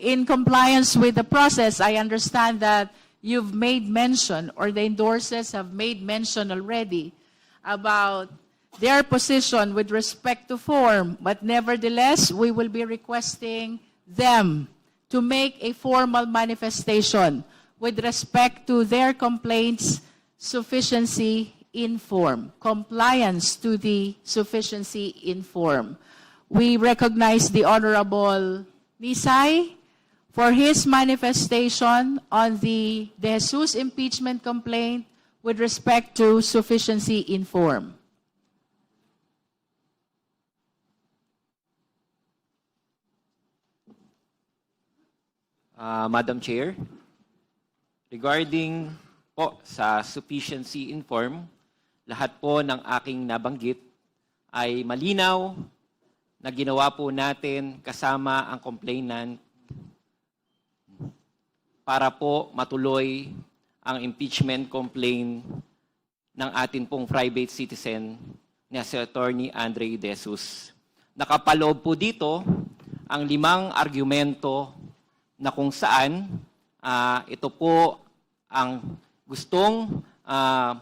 in compliance with the process, I understand that you've made mention, or the endorsers have made mention already about their position with respect to form, but nevertheless, we will be requesting them to make a formal manifestation with respect to their complaints, sufficiency in form, compliance to the sufficiency in form. We recognize the Honorable Nisay for his manifestation on the De Jesus impeachment complaint with respect to sufficiency in form. Madam Chair, regarding po sa sufficiency in form, lahat po ng aking nabanggit ay malinaw na ginawa po natin kasama ang complainant para po matuloy ang impeachment complaint ng atin pong private citizen na si Attorney Andre De Jesus. Nakapaloob po dito ang 5 argumento na kung saan ito po ang gustong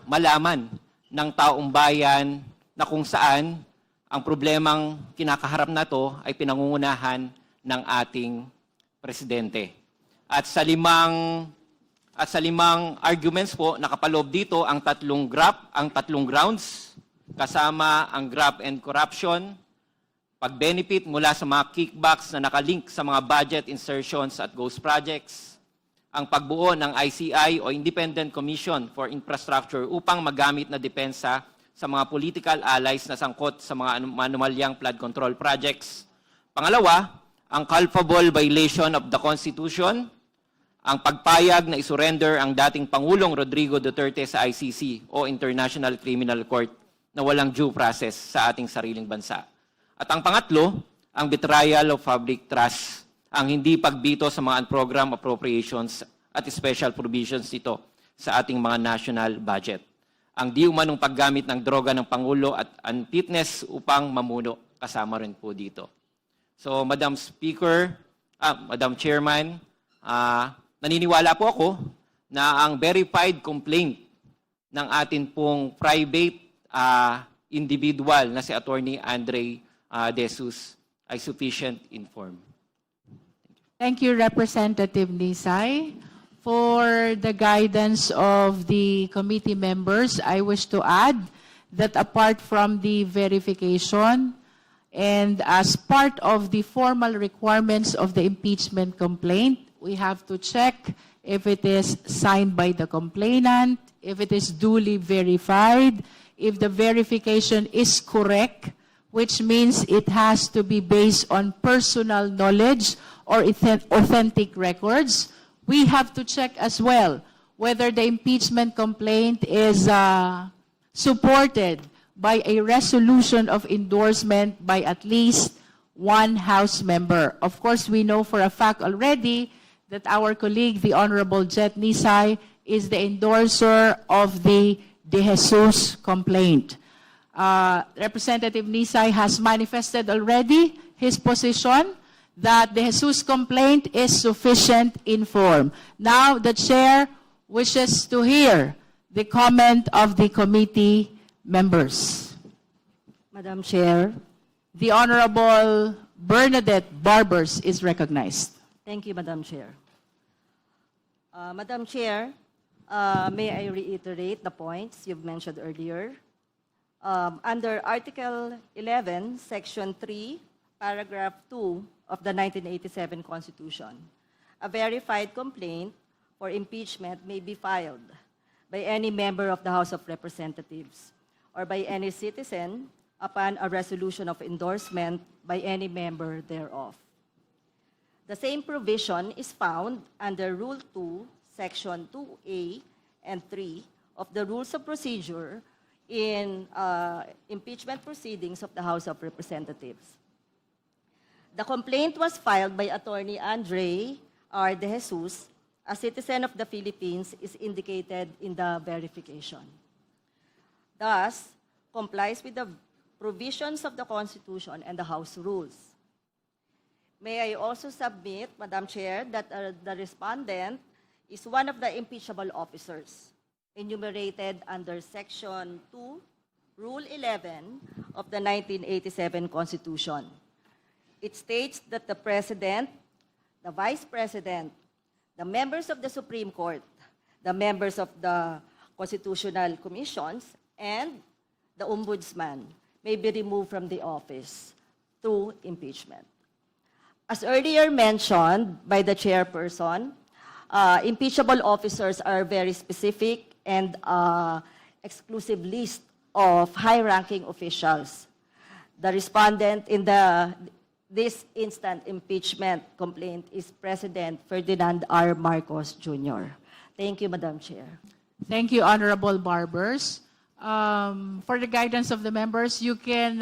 malaman ng taong bayan na kung saan ang problemang kinakaharap na to ay pinangungunahan ng ating presidente. At sa limang arguments po, nakapaloob dito ang tatlong grounds, kasama ang graft and corruption, pag-benefit mula sa mga kickbacks na nakalink sa mga budget insertions at ghost projects, ang pagbuo ng ICI o Independent Commission for Infrastructure upang magamit na depensa sa mga political allies na sangkot sa mga anomalyang flood control projects. Pangalawa, ang culpable violation of the Constitution, ang pagpayag na isurrender ang dating Pangulong Rodrigo Duterte sa ICC o International Criminal Court na walang due process sa ating sariling bansa. At ang pangatlo, ang betrayal of public trust, ang hindi pagbito sa mga program appropriations at special provisions nito sa ating mga national budget. Ang di umanong paggamit ng droga ng Pangulo at unfitness upang mamuno, kasama rin po dito. So, Madam Speaker, Madam Chairman, naniniwala po ako na ang verified complaint ng atin pong private individual na si Attorney Andre De Jesus ay sufficient in form. Thank you, Representative Nisay. For the guidance of the committee members, I wish to add that apart from the verification and as part of the formal requirements of the impeachment complaint, we have to check if it is signed by the complainant, if it is duly verified, if the verification is correct, which means it has to be based on personal knowledge or authentic records. We have to check as well whether the impeachment complaint is supported by a resolution of endorsement by at least one House member. Of course, we know for a fact already that our colleague, the Honorable Jet Nisay, is the endorser of the De Jesus complaint. Representative Nisay has manifested already his position that the Jesus complaint is sufficient in form. Now, the Chair wishes to hear the comment of the committee members. Madam Chair. The Honorable Bernadette Barbers is recognized. Thank you, Madam Chair. Madam Chair, may I reiterate the points you've mentioned earlier? Under Article 11, Section 3, Paragraph 2 of the 1987 Constitution, a verified complaint for impeachment may be filed by any member of the House of Representatives or by any citizen upon a resolution of endorsement by any member thereof. The same provision is found under Rule 2, Section 2A and 3 of the Rules of Procedure in impeachment proceedings of the House of Representatives. The complaint was filed by Attorney Andre R. De Jesus, a citizen of the Philippines, is indicated in the verification. Thus, complies with the provisions of the Constitution and the House rules. May I also submit, Madam Chair, that the respondent is one of the impeachable officers enumerated under Section 2, Rule 11 of the 1987 Constitution. It states that the President, the Vice President, the members of the Supreme Court, the members of the Constitutional Commissions, and the Ombudsman may be removed from the office through impeachment. As earlier mentioned by the chairperson, impeachable officers are very specific and exclusive list of high-ranking officials. The respondent in this instant impeachment complaint is President Ferdinand R. Marcos Jr. Thank you, Madam Chair. Thank you, Honorable Barbers. For the guidance of the members, you can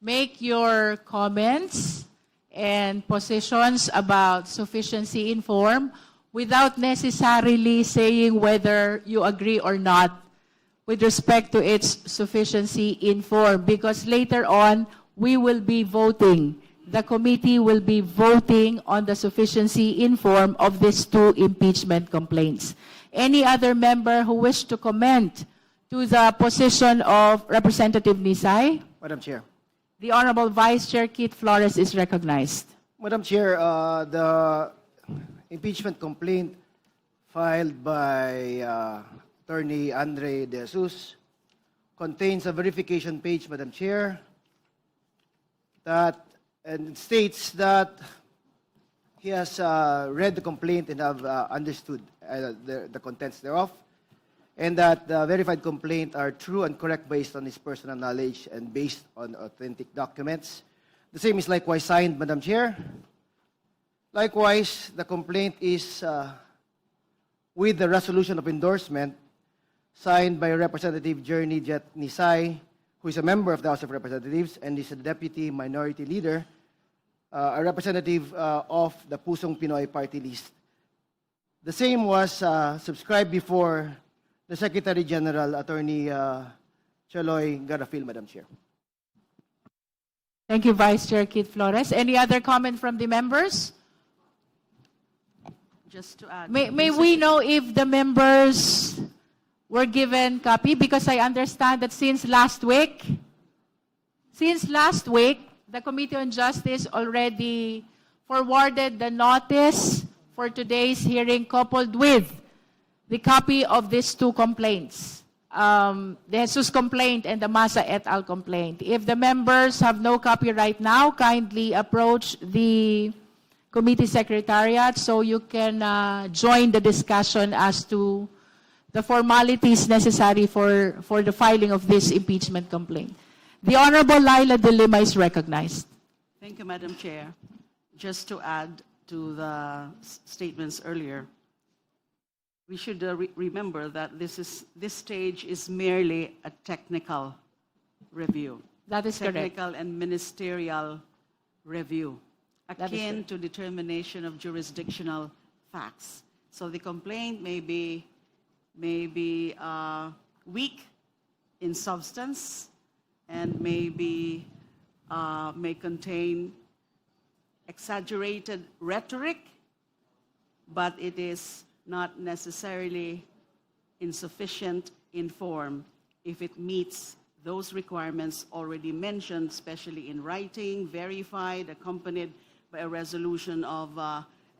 make your comments and positions about sufficiency in form without necessarily saying whether you agree or not with respect to its sufficiency in form, because later on we will be voting. The committee will be voting on the sufficiency in form of these two impeachment complaints. Any other member who wish to comment to the position of Representative Nisay? Madam Chair. The Honorable Vice Chair Keith Flores is recognized. Madam Chair, the impeachment complaint filed by Attorney Andre De Jesus contains a verification page, Madam Chair, and it states that he has read the complaint and have understood the contents thereof, and that the verified complaint are true and correct based on his personal knowledge and based on authentic documents. The same is likewise signed, Madam Chair. Likewise, the complaint is with the resolution of endorsement signed by Representative Journey Jet Nisay, who is a member of the House of Representatives and is a Deputy Minority Leader, a representative of the Pusong Pinoy Party List. The same was subscribed before the Secretary General, Attorney Chaloy Garafil, Madam Chair. Thank you, Vice Chair Keith Flores. Any other comment from the members? Just to add. May we know if the members were given copy? Because I understand that since last week, the Committee on Justice already forwarded the notice for today's hearing coupled with the copy of these two complaints, the Jesus complaint and the Masa et al. Complaint. If the members have no copy right now, kindly approach the committee secretariat so you can join the discussion as to the formalities necessary for the filing of this impeachment complaint. The Honorable Laila De Lima is recognized. Thank you, Madam Chair. Just to add to the statements earlier, we should remember that this stage is merely a technical review. That is correct. Technical and ministerial review, That is akin to determination of jurisdictional facts. So the complaint may be weak in substance and may contain exaggerated rhetoric, but it is not necessarily insufficient in form if it meets those requirements already mentioned, especially in writing, verified, accompanied by a resolution of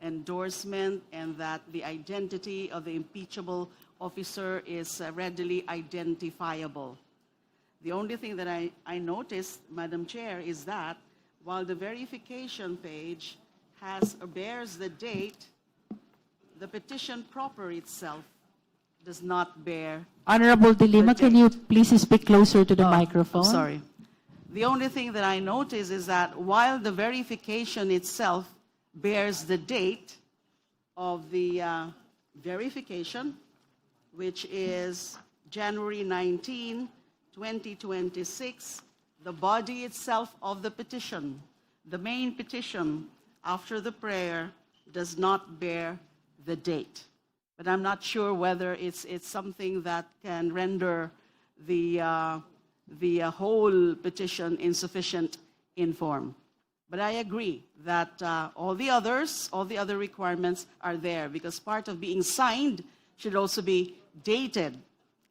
endorsement, and that the identity of the impeachable officer is readily identifiable. The only thing that I noticed, Madam Chair, is that while the verification page bears the date, the petition proper itself does not bear. Honorable De Lima, can you please speak closer to the microphone? I'm sorry. The only thing that I notice is that while the verification itself bears the date of the verification, which is January 19, 2026, the body itself of the petition, the main petition after the prayer, does not bear the date. But I'm not sure whether it's something that can render the whole petition insufficient in form. But I agree that all the other requirements are there, because part of being signed should also be dated.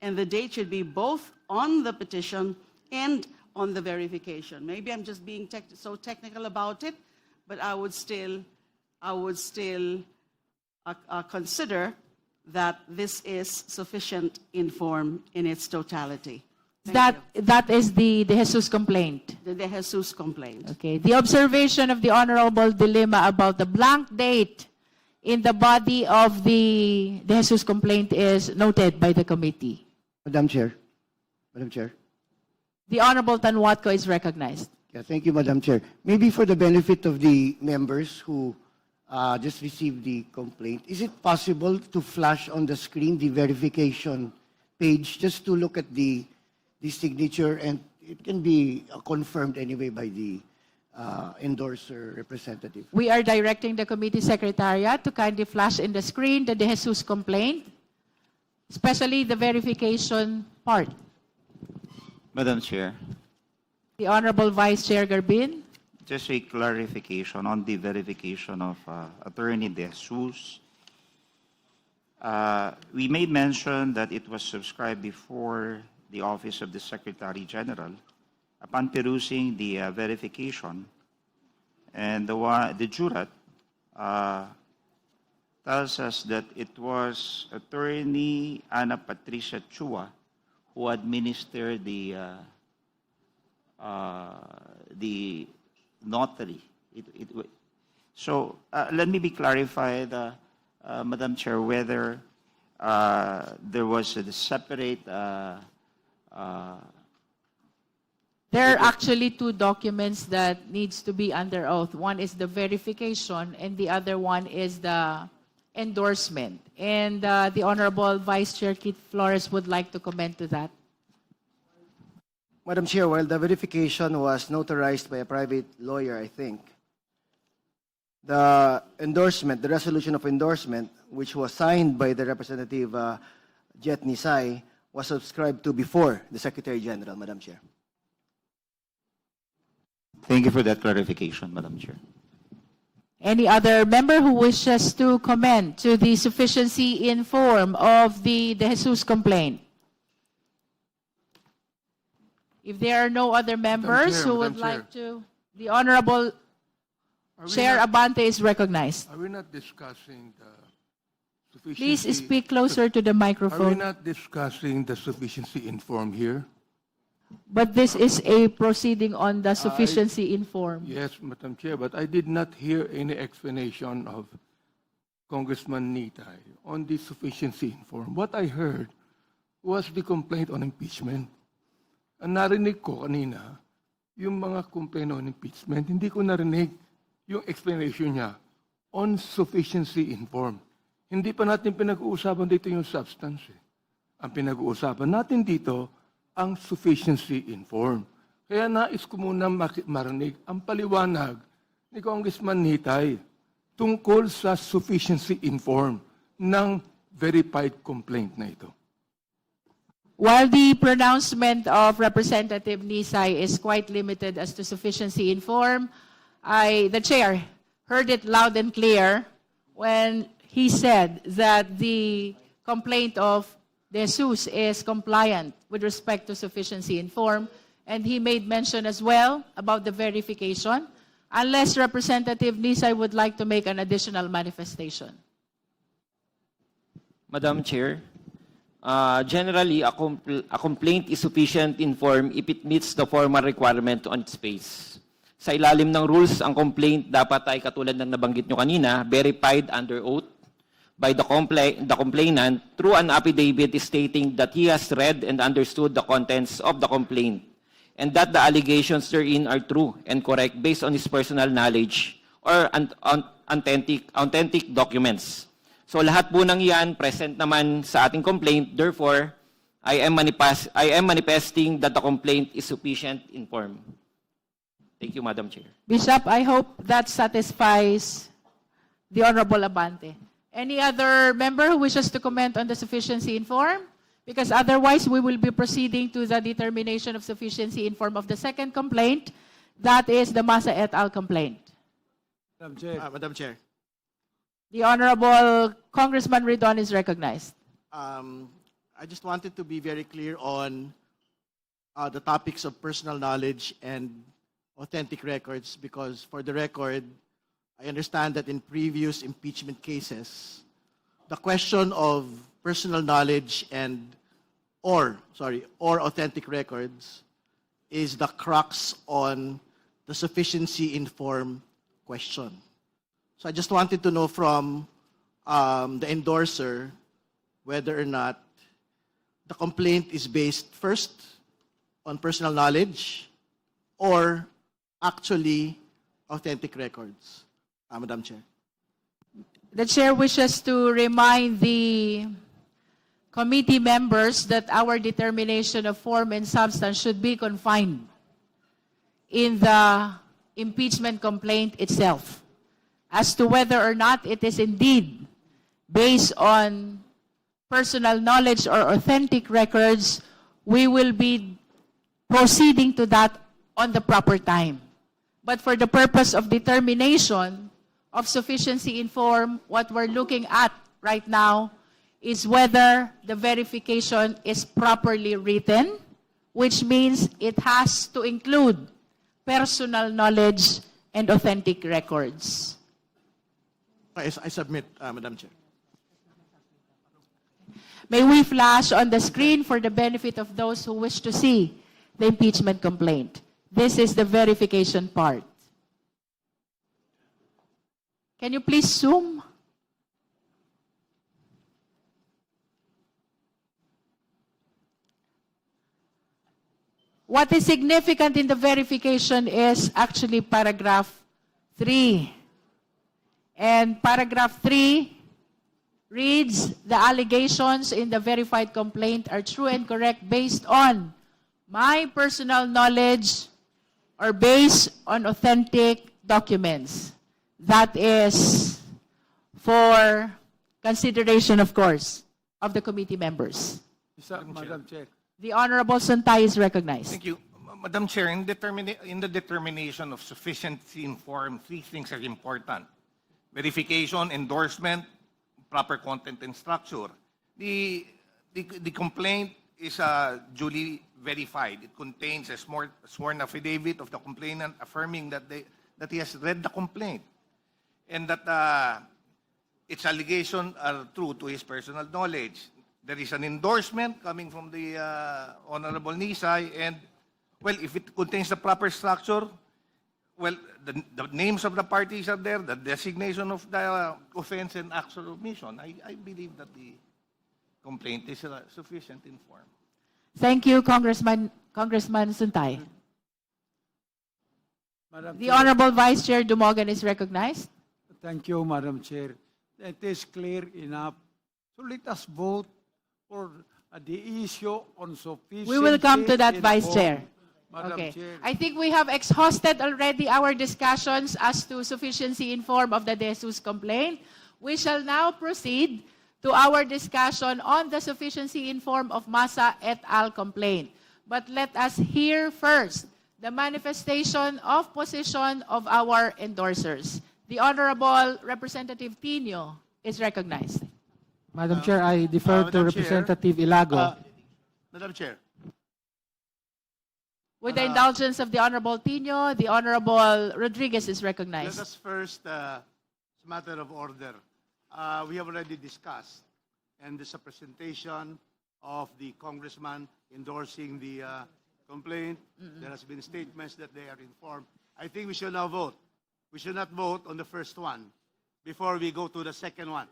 And the date should be both on the petition and on the verification. Maybe I'm just being so technical about it, but I would still consider that this is sufficient in form in its totality. Thank you. That is the De Jesus complaint. The De Jesus complaint. Okay. The observation of the Honorable De Lima about the blank date in the body of the De Jesus complaint is noted by the committee. Madam Chair. Madam Chair. The Honorable Tanwatco is recognized. Yeah, thank you, Madam Chair. Maybe for the benefit of the members who just received the complaint, is it possible to flash on the screen the verification page just to look at the signature, and it can be confirmed anyway by the endorser representative? We are directing the committee secretariat to kindly flash in the screen the De Jesus complaint, especially the verification part. Madam Chair, The Honorable Vice Chair Garbin. just a clarification on the verification of Attorney De Jesus. We made mention that it was subscribed before the Office of the Secretary General. Upon perusing the verification, and the jurat tells us that it was Attorney Ana Patricia Chua who administered the notary. So let me be clarified, Madam Chair, whether there was a separate. There are actually two documents that needs to be under oath. One is the verification, and the other one is the endorsement. And the Honorable Vice Chair Keith Flores would like to comment to that. Madam Chair, while the verification was notarized by a private lawyer, I think, the endorsement, the resolution of endorsement, which was signed by the Representative Jet Nisay, was subscribed to before the Secretary General, Madam Chair. Thank you for that clarification, Madam Chair. Any other member who wishes to comment to the sufficiency in form of the De Jesus complaint? If there are no other members Chair, who would Madam like to, the Honorable Chair Abante is recognized. Are we not discussing the sufficiency? Please speak closer to the Are we microphone. not discussing the sufficiency in form here? But this is a proceeding on the sufficiency in form. Yes, Madam Chair, but I did not hear any explanation of Congressman Nitay on the sufficiency in form. What I heard was the complaint on impeachment. Ang narinig ko kanina, yung mga complaint on impeachment, hindi ko narinig yung explanation niya on sufficiency in form. Hindi pa natin pinag-uusapan dito yung substance. Ang pinag-uusapan natin dito, ang sufficiency in form. Kaya nais ko muna marinig ang paliwanag ni Congressman Nitay tungkol sa sufficiency in form ng verified complaint na ito. While the pronouncement of Representative Nisay is quite limited as to sufficiency in form, the chair heard it loud and clear when he said that the complaint of De Jesus is compliant with respect to sufficiency in form, and he made mention as well about the verification, unless Representative Nisay would like to make an additional manifestation. Madam Chair, generally, a complaint is sufficient in form if it meets the formal requirement on its face. Sa ilalim ng rules, ang complaint dapat ay katulad ng nabanggit nyo kanina, verified under oath by the complainant through an affidavit stating that he has read and understood the contents of the complaint and that the allegations therein are true and correct based on his personal knowledge or authentic documents. So lahat po ng yan present naman sa ating complaint. Therefore, I am manifesting that the complaint is sufficient in form. Thank you, Madam Chair. Bishop, I hope that satisfies the Honorable Abante. Any other member who wishes to comment on the sufficiency in form? Because otherwise, we will be proceeding to the determination of sufficiency in form of the second complaint, That is the Massa et al. Complaint. Madam Chair, The Honorable Congressman Ridon is recognized. I just wanted to be very clear on the topics of personal knowledge and authentic records, because for the record, I understand that in previous impeachment cases, the question of personal knowledge or authentic records is the crux on the sufficiency in form question. So I just wanted to know from the endorser whether or not the complaint is based first on personal knowledge or actually authentic records. Madam Chair. The chair wishes to remind the committee members that our determination of form and substance should be confined in the impeachment complaint itself. As to whether or not it is indeed based on personal knowledge or authentic records, we will be proceeding to that on the proper time. But for the purpose of determination of sufficiency in form, what we're looking at right now is whether the verification is properly written, which means it has to include personal knowledge and authentic records. I submit, Madam Chair. May we flash on the screen for the benefit of those who wish to see the impeachment complaint. This is the verification part. Can you please zoom? What is significant in the verification is actually paragraph 3. And paragraph 3 reads, the allegations in the verified complaint are true and correct based on my personal knowledge or based on authentic documents. That is for consideration, of course, of the committee members. Madam Chair. The Honorable Suntay is recognized. Thank you. Madam Chair, in the determination of sufficiency in form, three things are important. Verification, endorsement, proper content and structure. The complaint is duly verified. It contains a sworn affidavit of the complainant affirming that he has read the complaint and that its allegations are true to his personal knowledge. There is an endorsement coming from the Honorable Nisay, and, well, if it contains the proper structure, well, the names of the parties are there, the designation of the offense and actual omission. I believe that the complaint is sufficient in form. Thank you, Congressman Suntay. Madam The Chair, Honorable Vice Chair Dumogan is recognized. thank you, Madam Chair. It is clear enough. So let us vote for the issue on sufficiency. We will come to that, in Vice form. Chair. Madam Okay. Chair. I think we have exhausted already our discussions as to sufficiency in form of the De Jesus complaint. We shall now proceed to our discussion on the sufficiency in form of Massa et al. Complaint. But let us hear first the manifestation of position of our endorsers. The Honorable Representative Tino is recognized. Madam Chair, I defer to Madam Chair, Representative Ilago. Madam Chair. With the indulgence of the Honorable Tino, the Honorable Rodriguez is Let recognized. us first, it's a matter of order. We have already discussed, and there's a presentation of the congressman endorsing the complaint. There has been statements that they are informed. I think we should now vote. We should not vote on the first one before we go to the second one.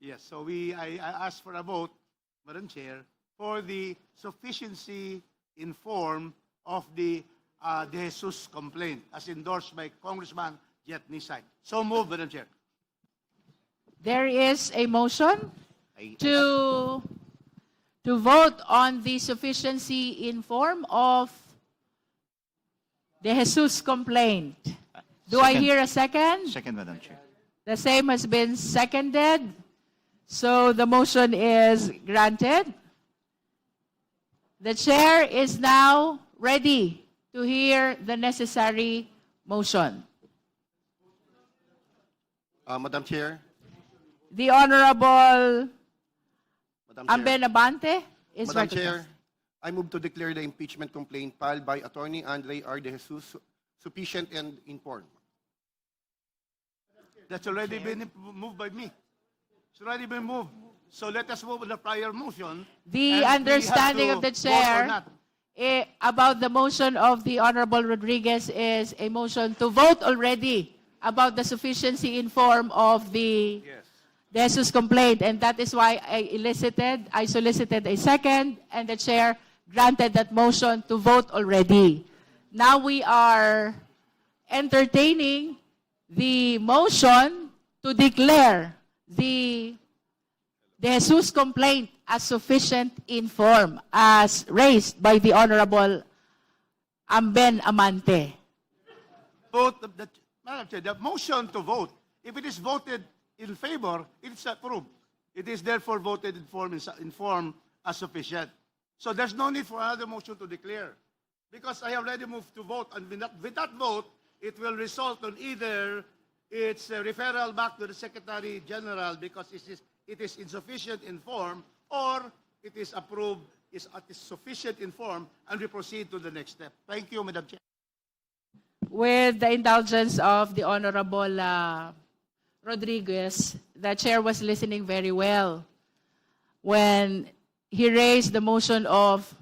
Yes, so I ask for a vote, Madam Chair, for the sufficiency in form of the De Jesus complaint as endorsed by Congressman Jet Nisay. So moved, Madam Chair. There is a motion to vote on the sufficiency in form of the Jesus complaint. Do I Second. hear a second? Second, Madam Chair. The same has been seconded. So the motion is granted. The chair is now ready to hear the necessary motion. Madam Chair, The Honorable Madam Chair, Amben Abante is Madam recognized. Chair, I move to declare the impeachment complaint filed by Attorney Andre R. De Jesus sufficient and informed. That's already been moved by me. It's already been moved. So let us move on the prior motion. The and we have understanding to of the vote or chair not. about the motion of the Honorable Rodriguez is a motion to vote already about the sufficiency in form of the De Jesus complaint. And that is why I solicited a second, and the chair granted that motion to vote already. Now we are entertaining the motion to declare the De Jesus complaint as sufficient in form, as raised by the Honorable Amben Amante. Vote of Madam Chair, the motion to vote, if it is voted in favor, it is approved. It is therefore voted in form as sufficient. So there's no need for another motion to declare. Because I already moved to vote, and with that vote, it will result on either its referral back to the Secretary General because it is insufficient in form, or it is approved, it is sufficient in form, and we proceed to the next step. Thank you, Madam Chair. With the indulgence of the Honorable Rodriguez, the chair was listening very well when he raised the motion of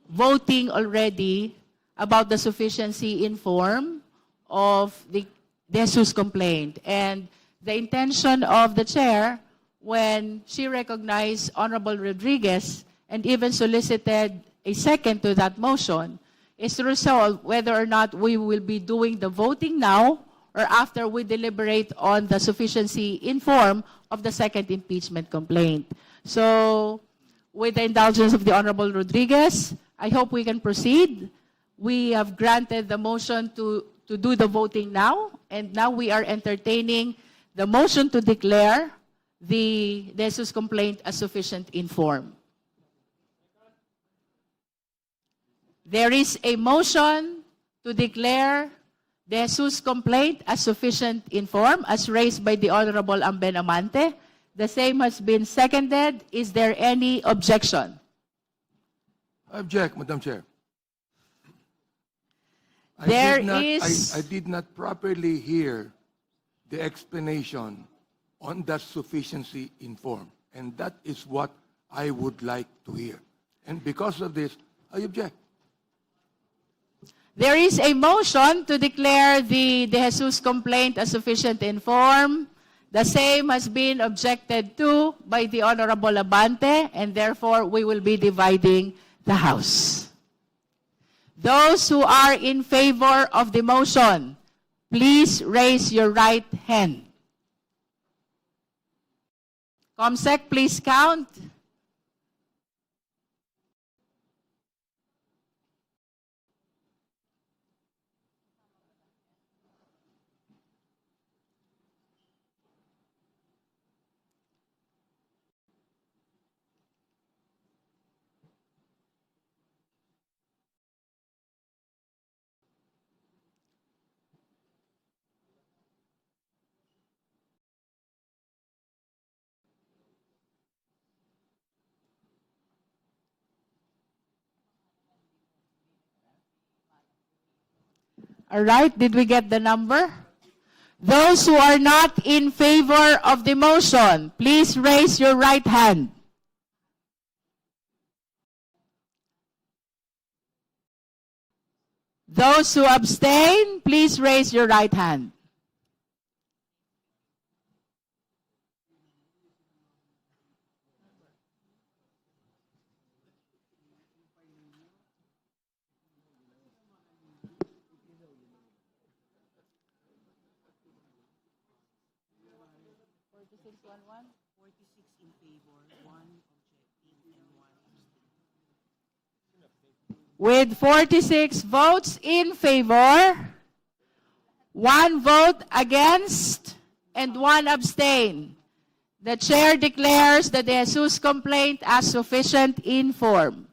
voting already about the sufficiency in form of the De Jesus complaint. And the intention of the chair, when she recognized Honorable Rodriguez and even solicited a second to that motion, is to resolve whether or not we will be doing the voting now or after we deliberate on the sufficiency in form of the second impeachment complaint. So, with the indulgence of the Honorable Rodriguez, I hope we can proceed. We have granted the motion to do the voting now, and now we are entertaining the motion to declare the De Jesus complaint as sufficient in form. There is a motion to declare De Jesus complaint as sufficient in form, as raised by the Honorable Amben Amante. The same has been seconded. Is there any objection? I object, Madam Chair. There I did not properly hear the explanation on that sufficiency in form. And that is what I would like to hear. And because of this, I object. There is a motion to declare the De Jesus complaint as sufficient in form. The same has been objected to by the Honorable Abante, and therefore we will be dividing the House. Those who are in favor of the motion, please raise your right hand. Comsec, please count. All right, did we get the number? Those who are not in favor of the motion, please raise your right hand. Those who abstain, please raise your right hand. With 46 votes in favor, 1 vote against, and 1 abstain, the chair declares the De Jesus complaint as sufficient in form.